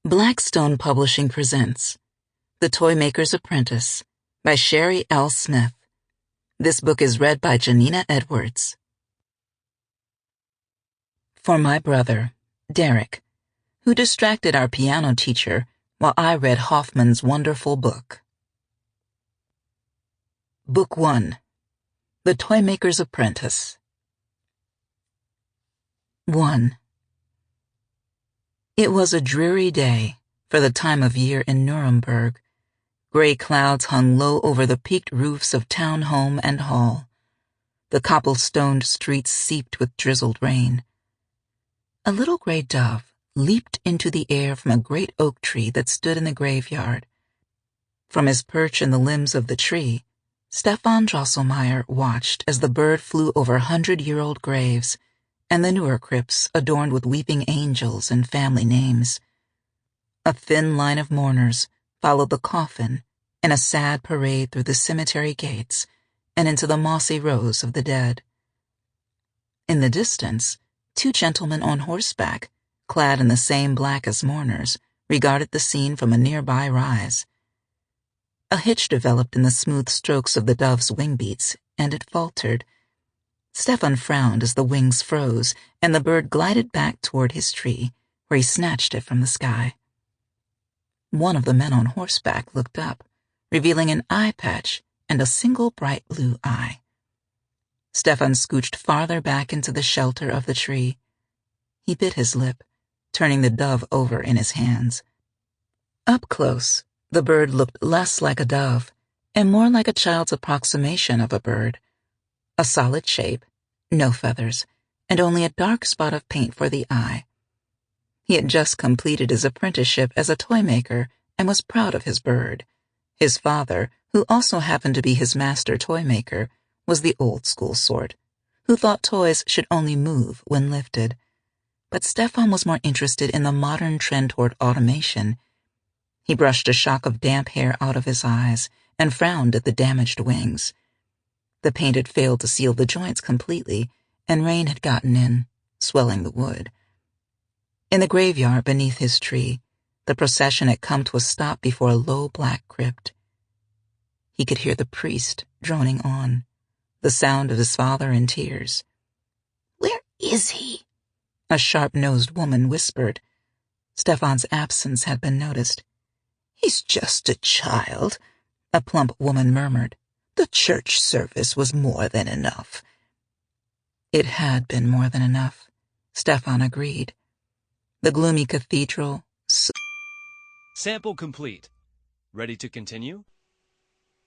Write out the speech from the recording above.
Blackstone Publishing presents The Toymaker's Apprentice by Sherri L. Smith. This book is read by Janina Edwards. For my brother, Derek, who distracted our piano teacher while I read Hoffman's wonderful book. Book 1. The Toymaker's Apprentice. 1. It was a dreary day for the time of year in Nuremberg. Gray clouds hung low over the peaked roofs of town home and hall. The cobblestoned streets seeped with drizzled rain. A little gray dove leaped into the air from a great oak tree that stood in the graveyard. From his perch in the limbs of the tree, Stefan Drosselmeyer watched as the bird flew over 100-year-old graves and the newer crypts adorned with weeping angels and family names. A thin line of mourners followed the coffin in a sad parade through the cemetery gates and into the mossy rows of the dead. In the distance, 2 gentlemen on horseback, clad in the same black as mourners, regarded the scene from a nearby rise. A hitch developed in the smooth strokes of the dove's wing beats, and it faltered. Stefan frowned as the wings froze and the bird glided back toward his tree, where he snatched it from the sky. One of the men on horseback looked up, revealing an eye patch and a single bright blue eye. Stefan scooched farther back into the shelter of the tree. He bit his lip, turning the dove over in his hands. Up close, the bird looked less like a dove and more like a child's approximation of a bird. A solid shape, no feathers, and only a dark spot of paint for the eye. He had just completed his apprenticeship as a toymaker and was proud of his bird. His father, who also happened to be his master toymaker, was the old-school sort, who thought toys should only move when lifted. But Stefan was more interested in the modern trend toward automation. He brushed a shock of damp hair out of his eyes and frowned at the damaged wings. The paint had failed to seal the joints completely, and rain had gotten in, swelling the wood. In the graveyard beneath his tree, the procession had come to a stop before a low black crypt. He could hear the priest droning on, the sound of his father in tears. "Where is he?" a sharp-nosed woman whispered. Stefan's absence had been noticed. "He's just a child," a plump woman murmured. "The church service was more than enough." It had been more than enough, Stefan agreed. The gloomy cathedral... Sample complete. Ready to continue?